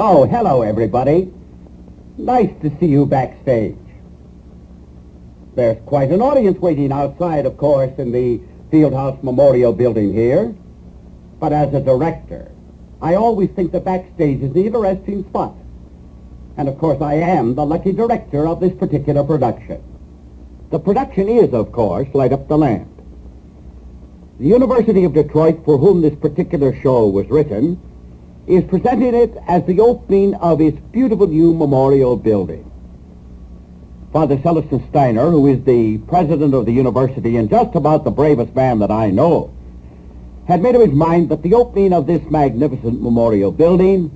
Oh, hello, everybody. Nice to see you backstage. There's quite an audience waiting outside, of course, in the Fieldhouse Memorial Building here. But as a director, I always think the backstage is an interesting spot. And, of course, I am the lucky director of this particular production. The production is, of course, Light Up the Land. The University of Detroit, for whom this particular show was written, is presenting it as the opening of its beautiful new memorial building. Father Celestin Steiner, who is the president of the university and just about the bravest man that I know, had made up his mind that the opening of this magnificent memorial building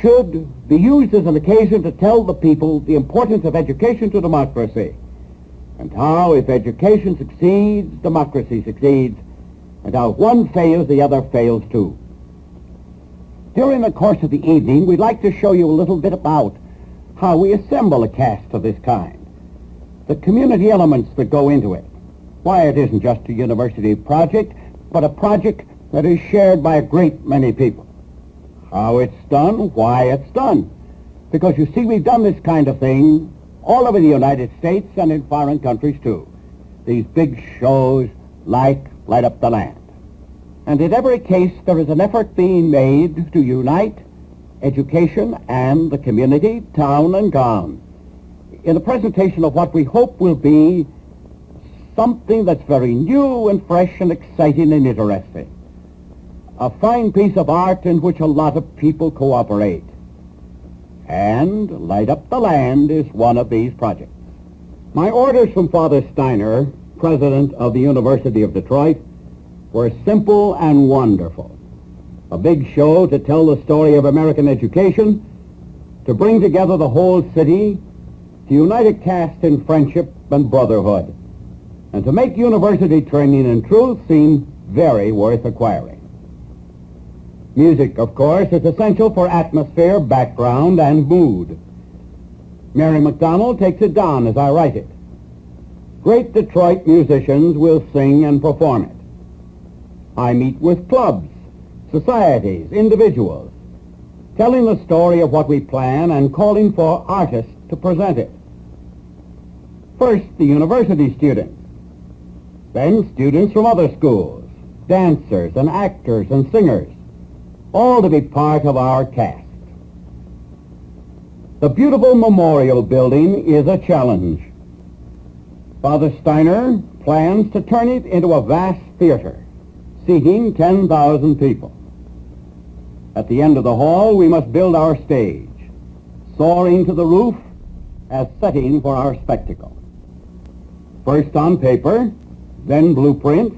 should be used as an occasion to tell the people the importance of education to democracy, and how, if education succeeds, democracy succeeds, and how if one fails, the other fails too. During the course of the evening, we'd like to show you a little bit about how we assemble a cast of this kind, the community elements that go into it, why it isn't just a university project, but a project that is shared by a great many people, how it's done, why it's done. Because you see, we've done this kind of thing all over the United States and in foreign countries too. These big shows like Light Up the Land. And in every case, there is an effort being made to unite education and the community, town and gown, in the presentation of what we hope will be something that's very new and fresh and exciting and interesting. A fine piece of art in which a lot of people cooperate. And Light Up the Land is one of these projects. My orders from Father Steiner, president of the University of Detroit, were simple and wonderful. A big show to tell the story of American education, to bring together the whole city, to unite a caste in friendship and brotherhood, and to make university training in truth seem very worth acquiring. Music, of course, is essential for atmosphere, background, and mood. Mary McDonald takes it down as I write it. Great Detroit musicians will sing and perform it. I meet with clubs, societies, individuals, telling the story of what we plan and calling for artists to present it. First, the university students, then students from other schools, dancers and actors and singers, all to be part of our cast. The beautiful memorial building is a challenge. Father Steiner plans to turn it into a vast theater, seating 10,000 people. At the end of the hall, we must build our stage, soaring to the roof as setting for our spectacle. First on paper, then blueprints,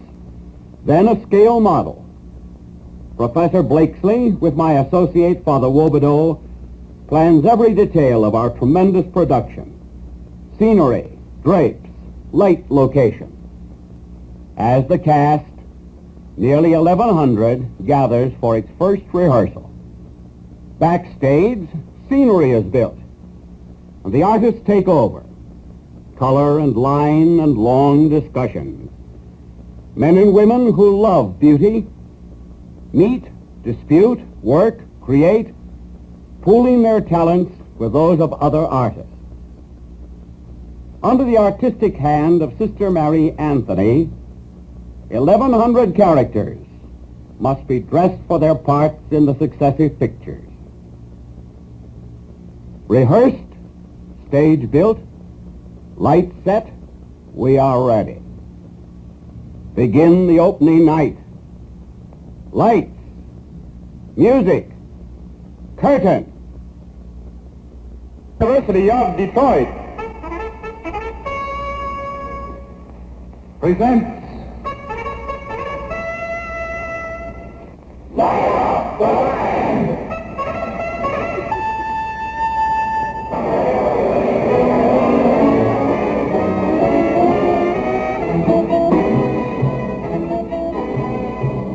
then a scale model. Professor Blakesley, with my associate, Father Wobedeau, plans every detail of our tremendous production: scenery, drapes, light location. As the cast, nearly 1,100, gathers for its first rehearsal. Backstage, scenery is built, and the artists take over. Color and line and long discussions. Men and women who love beauty meet, dispute, work, create, pooling their talents with those of other artists. Under the artistic hand of Sister Mary Anthony, 1,100 characters must be dressed for their parts in the successive pictures. Rehearsed, stage built, lights set, we are ready. Begin the opening night. Lights, music, curtain. University of Detroit presents Light Up the Land.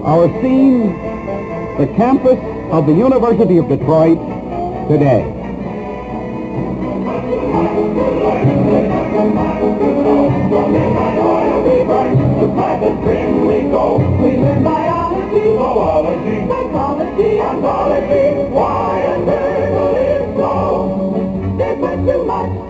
Our scene, the campus of the University of Detroit today. We live biology, zoology, psychology, ontology, why and where.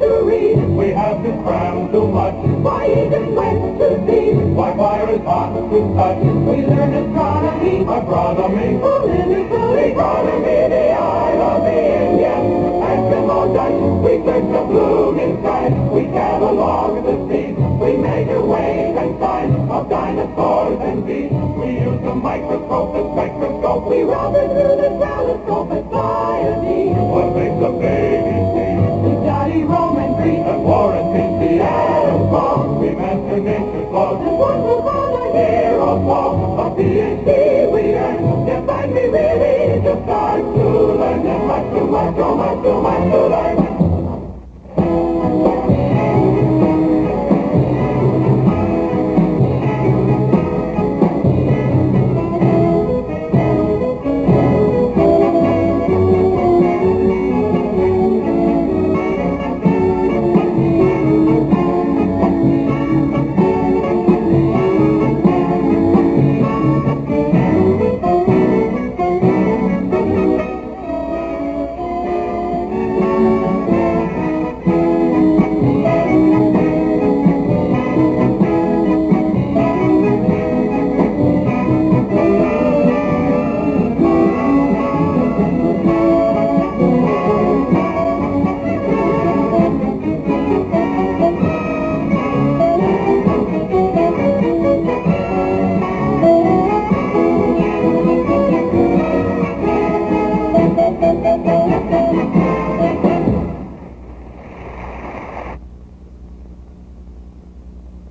to read. We have to cram too much. Why even went to sea? Why fire is hot to touch? We learn astronomy, political economy, the art of the Indian, Eskimo Dutch. We search the blooming skies. We catalog the seas. We measure weight and size of dinosaurs and beasts. We use the microscope, the spectroscope. We rub it through the telescope and fly a bee. What makes a baby see? The Johnny Roman Greek and War and Peace, the atom bomb. We master nature's laws and what will call the hero fall. A PhD we earn. Yes, and we really just start to learn. There's much too much, so much too much to learn.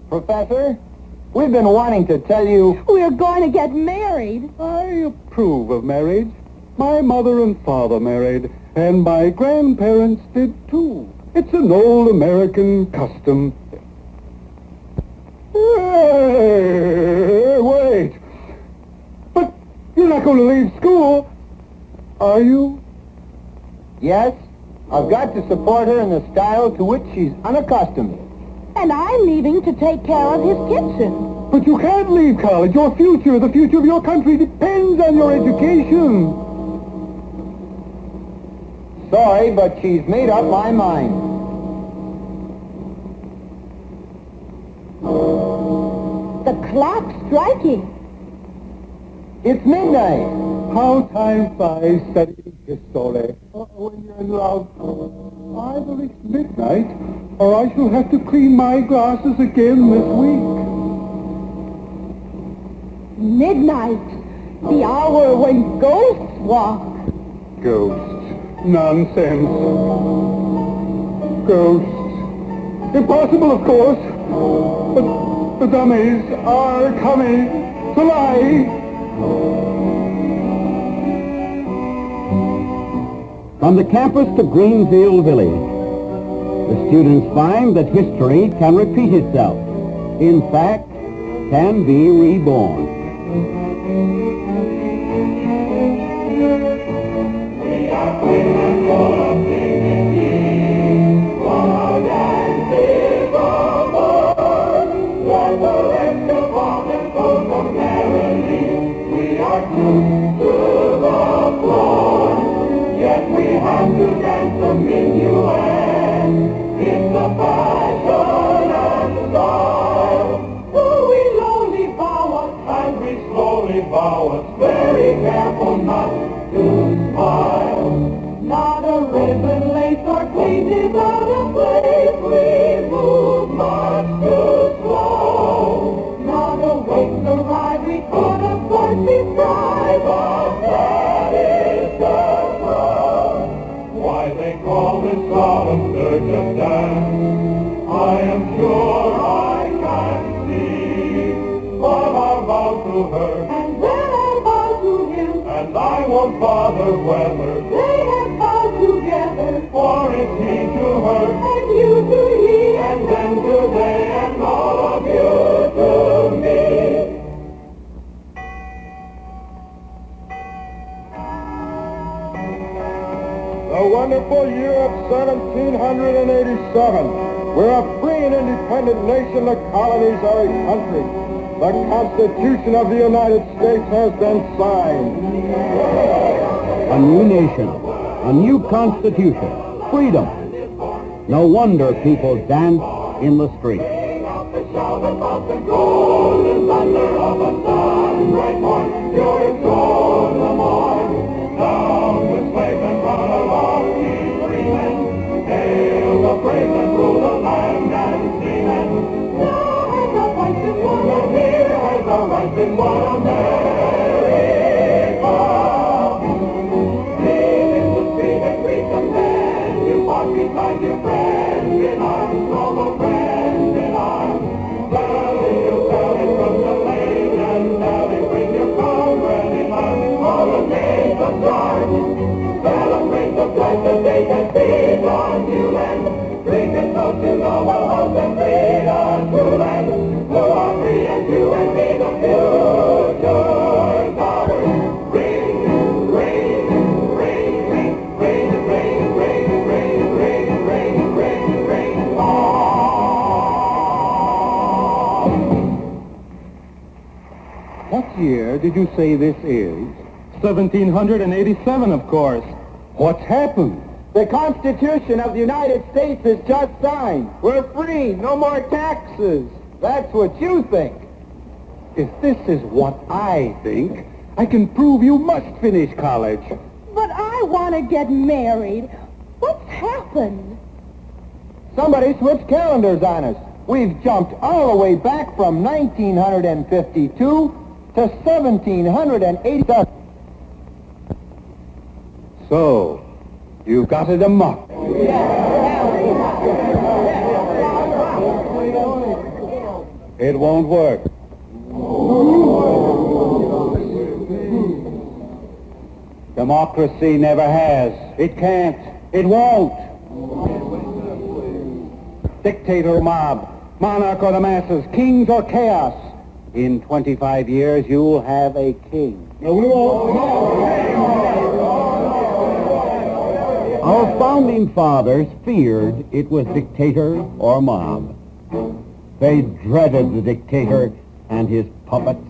Professor, we've been wanting to tell you... We're going to get married. I approve of marriage. My mother and father married, and my grandparents did too. It's an old American custom. Hey, wait. But you're not going to leave school, are you? Yes, I've got to support her in the style to which she's unaccustomed. And I'm leaving to take care of his kitchen. But you can't leave college. Your future, the future of your country, depends on your education. Sorry, but she's made up my mind. The clock's striking. It's midnight. How time flies studying history. When you're in love, either it's midnight, or I shall have to clean my glasses again this week. Midnight. The hour when ghosts walk. Ghosts. Nonsense. Ghosts. Impossible, of course. But the dummies are coming to life. From the campus to Greenfield Village, the students find that history can repeat itself. In fact, can be reborn. We are free and full of dignity. Our dance is aboard. Let the rest of all the folk of merrily. We are true to the floor. Yet we have to dance a minuet. It's the fashion and style. So we slowly bow us, and we slowly bow us, very careful not to smile. Not a ribbon, lace, or pleat is out of place. We move much too slow. Not a waist awry, we could of course describe, but that is the crowd. Why they call this solemn dirge of dance, I am sure I can see. But I'll bow to her, And then I'll bow to him. and I won't bother whether, They have bowed together. for it's he to her, And you to he. and then to they, and all of you to me. The wonderful year of 1787. We're a free and independent nation. The colonies are a country. The Constitution of the United States has been signed. A new nation, a new constitution, freedom. No wonder people dance in the streets. Sing out the shout about the golden thunder of a sun-bright morn. You're soul the morn. Down with slaves and run along, ye freemen. Hail the praise and rule the land and seamen. Now has the right been won, and here has the right been won, America. Live in the street and greet the men. You walk beside your friend in arms, all friend in arms. Sally from the lane, and Sally bring your comrade in arms. All the days of charge. Celebrate the flight that they can feed on you land. Bring it out to noble hope and free our true land. Who are free and you and me the future's ours. Ring, ring, ring, ring, ring, ring, ring, ring, ring, ring, ring, ring, What year did you say this is? 1787, of course. What's happened? The Constitution of the United States is just signed. We're free, no more taxes. That's what you think. If this is what I think, I can prove you must finish college. But I want to get married. What's happened? Somebody switched calendars on us. We've jumped all the way back from 1952 to 1787. So, you've got it amok. It won't work. Democracy never has. It can't. It won't. Dictator mob, monarch or the masses, kings or chaos. In 25 years, you'll have a king. Our founding fathers feared it was dictator or mob. They dreaded the dictator and his puppets.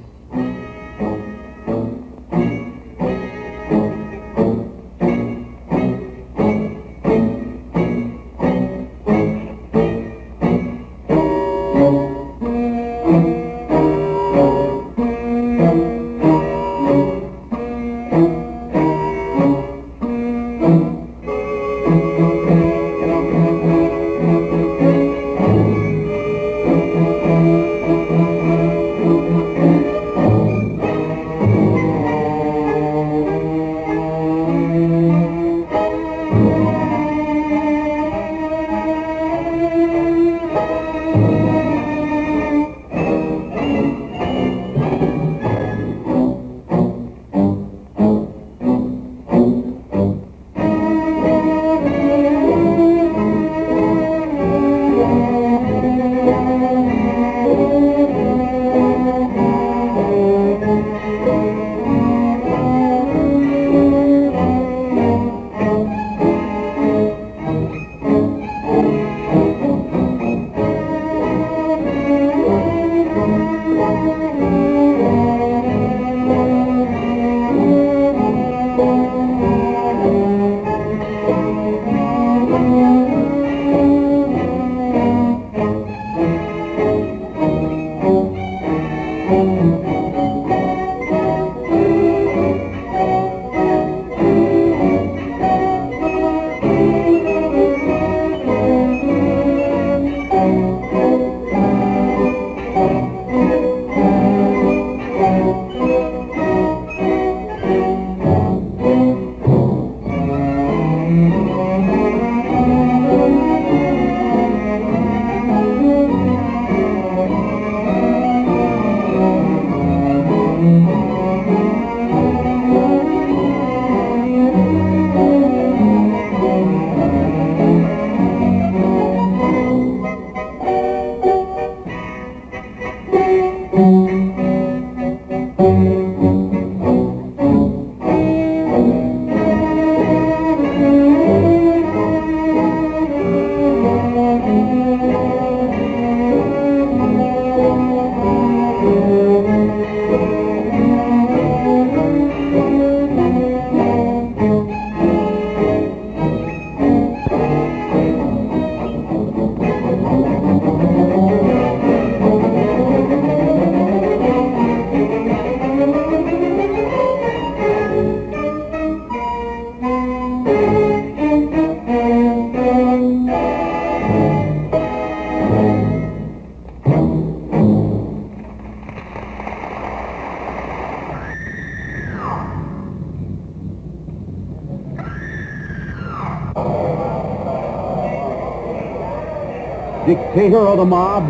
dictator of the mob,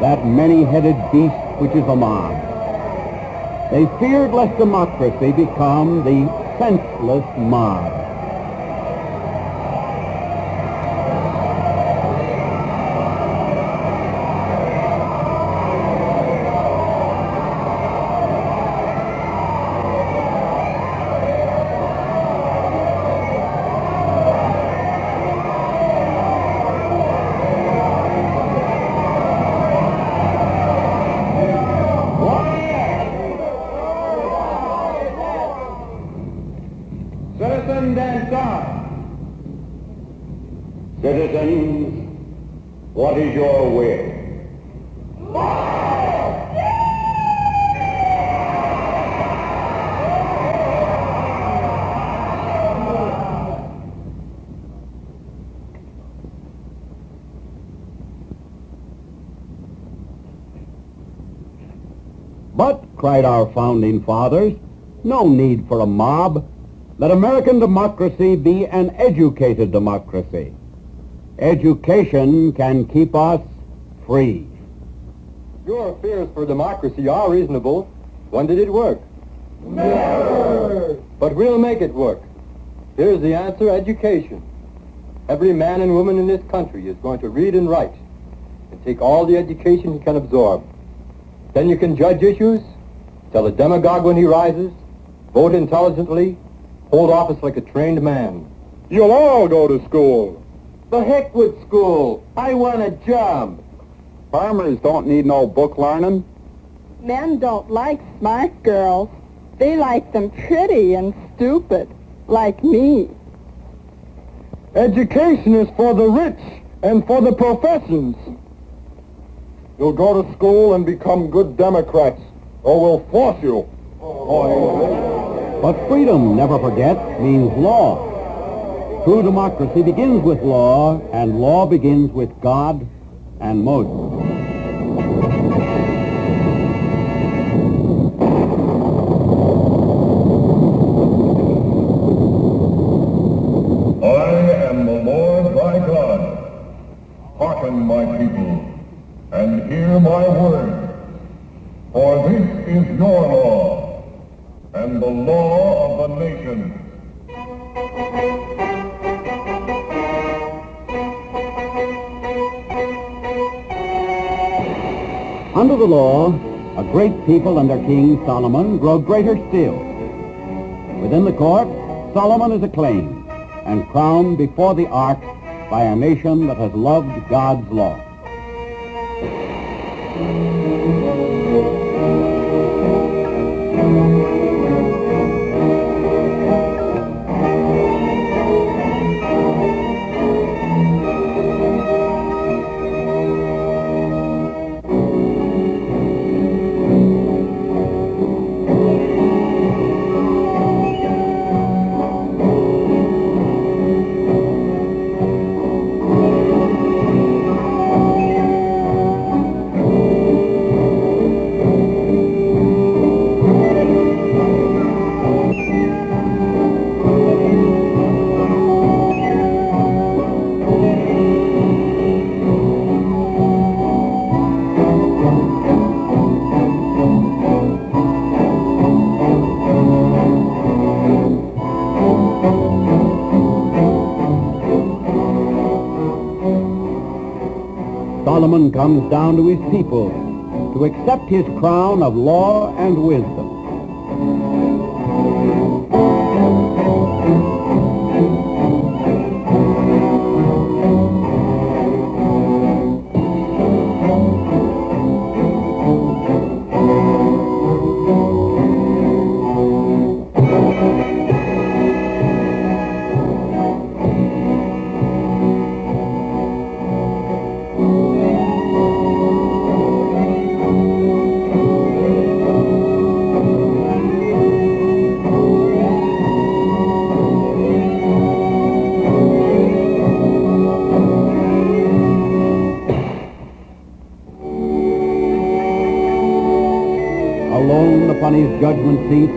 that many-headed beast which is a mob. They feared lest democracy become the senseless mob. Citizen dance on. Citizens, what is your will? But, cried our founding fathers, no need for a mob. Let American democracy be an educated democracy. Education can keep us free. Your fears for democracy are reasonable. When did it work? Never! But we'll make it work. Here's the answer: education. Every man and woman in this country is going to read and write and take all the education he can absorb. Then you can judge issues, tell a demagogue when he rises, vote intelligently, hold office like a trained man. You'll all go to school. The heck with school. I want a job. Farmers don't need no book learning. Men don't like smart girls. They like them pretty and stupid, like me. Education is for the rich and for the professions. You'll go to school and become good Democrats, or we'll force you. But freedom, never forget, means law. True democracy begins with law, and law begins with God and Moses. I am the Lord thy God. Hearken, my people, and hear my word. For this is your law, and the law of the nations. Under the law, a great people under King Solomon grow greater still. Within the court, Solomon is acclaimed and crowned before the ark by a nation that has loved God's law. Solomon comes down to his people to accept his crown of law and wisdom. Alone upon his judgment seat,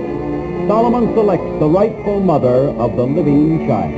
Solomon selects the rightful mother of the living child.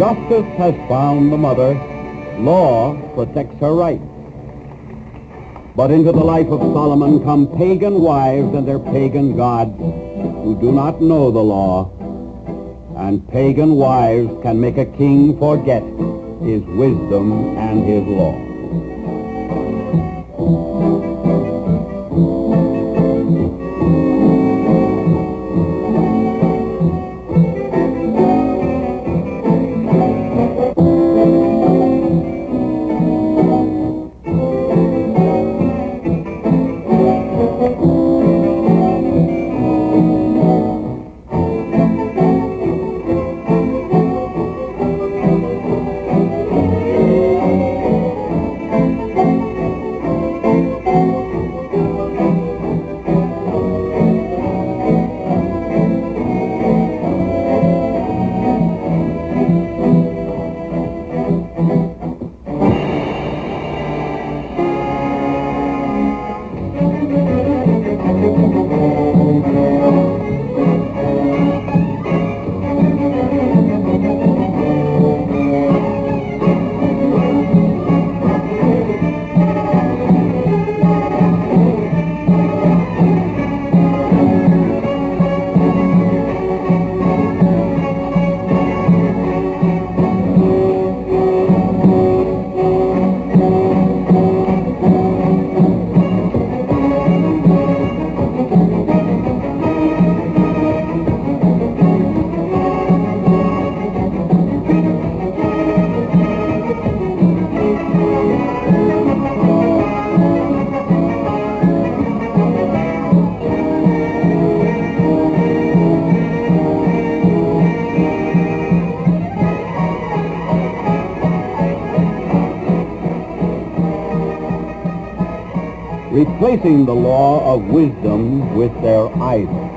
Justice has found the mother. Law protects her rights. But into the life of Solomon come pagan wives and their pagan gods who do not know the law. And pagan wives can make a king forget his wisdom and his law. Replacing the law of wisdom with their idol.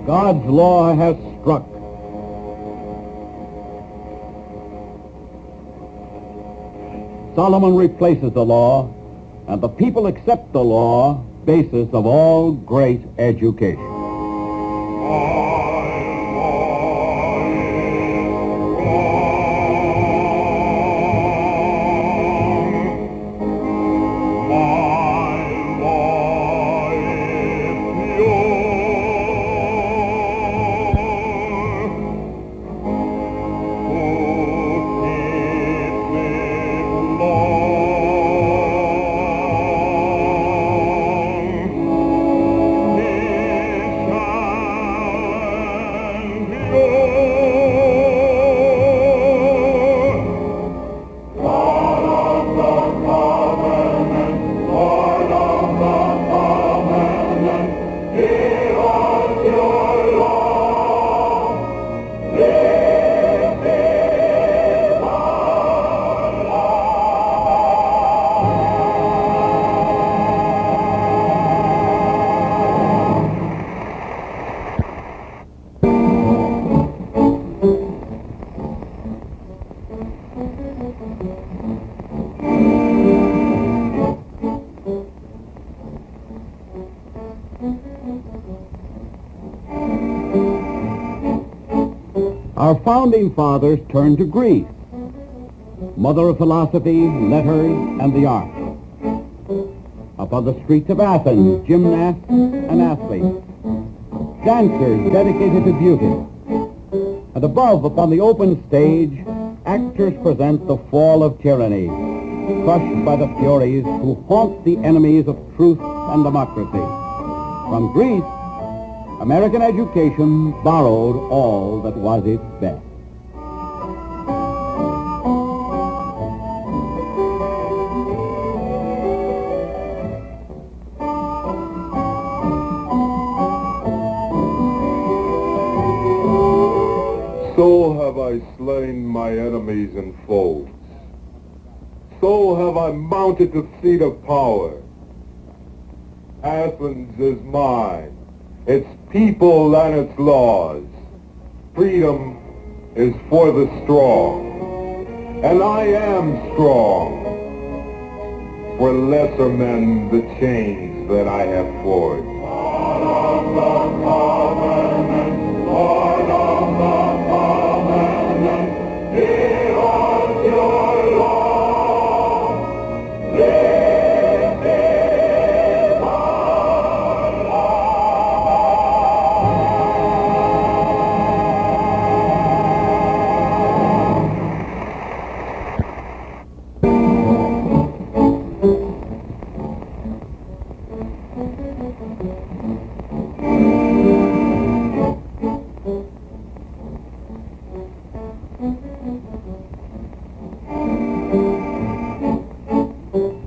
God's law has struck. Solomon replaces the law, and the people accept the law, basis of all great education. Our founding fathers turned to Greece, mother of philosophy, letters, and the arts. Upon the streets of Athens, gymnasts and athletes, dancers dedicated to beauty. And above, upon the open stage, actors present the fall of tyranny, crushed by the furies who haunt the enemies of truth and democracy. From Greece, American education borrowed all that was its best. So have I slain my enemies and foes. So have I mounted the seat of power. Athens is mine, its people and its laws, freedom is for the strong, and I am strong. For lesser men the chains that I have forged. Lord of the covenant, Lord of the covenant, give us your law. This is our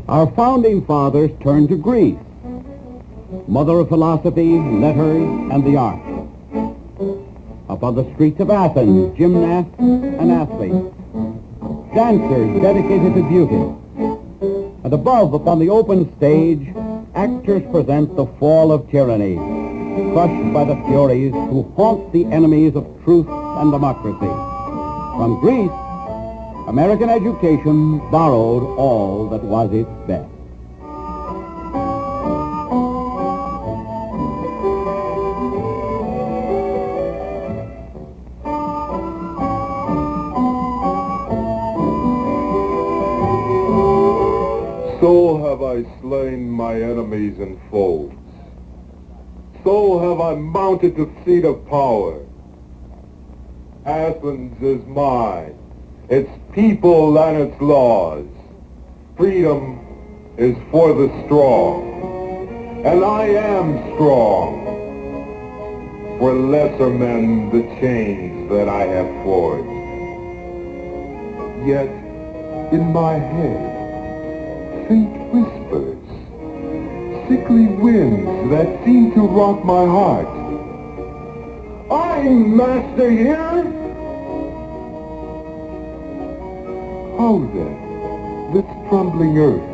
Our founding fathers turned to Greece, mother of philosophy, letters, and the arts. Upon the streets of Athens, gymnasts and athletes, dancers dedicated to beauty. And above, upon the open stage, actors present the fall of tyranny, crushed by the furies who haunt the enemies of truth and democracy. From Greece, American education borrowed all that was its best. So have I slain my enemies and foes. So have I mounted the seat of power. Athens is mine, its people and its laws. Freedom is for the strong, and I am strong. For lesser men the chains that I have forged. Yet in my head, faint whispers, sickly winds that seem to rock my heart. I'm master here. How then, this trembling earth,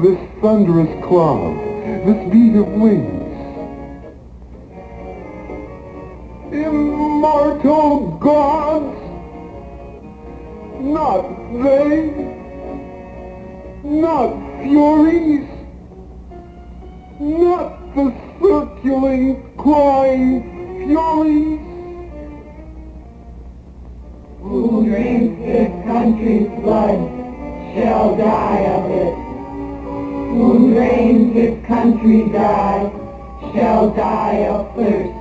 this thunderous cloud, this beat of wings? Immortal gods, not they, not furies, not the circulating, clawing furies. Who drinks this country's blood shall die of it. Who drains this country dry shall die of thirst.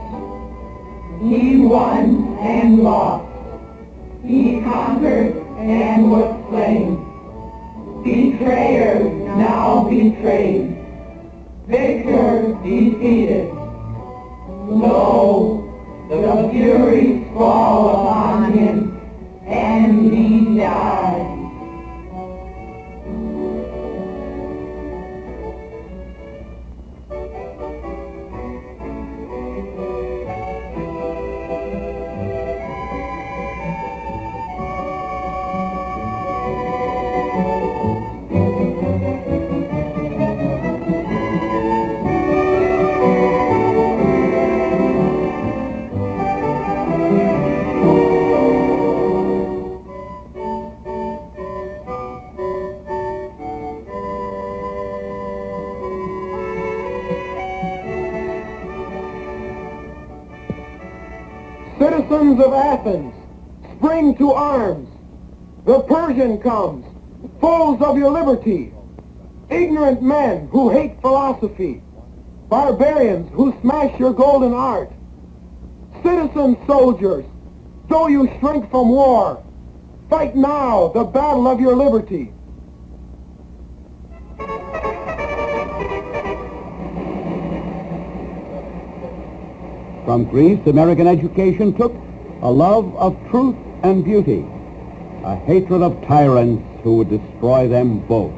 He won and lost. He conquered and was slain. Betrayer now betrayed. Victor defeated. Lo, the Furies fall upon him, and he died. Citizens of Athens, spring to arms. The Persian comes, foes of your liberty. Ignorant men who hate philosophy. Barbarians who smash your golden art. Citizen soldiers, though you shrink from war, fight now the battle of your liberty. From Greece, American education took a love of truth and beauty, a hatred of tyrants who would destroy them both.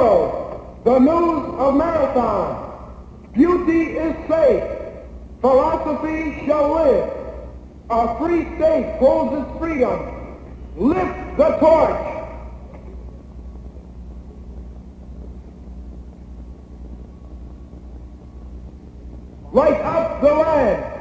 herald the news of Marathon. Beauty is safe. Philosophy shall live. A free state holds its freedom. Lift the torch. Light up the land.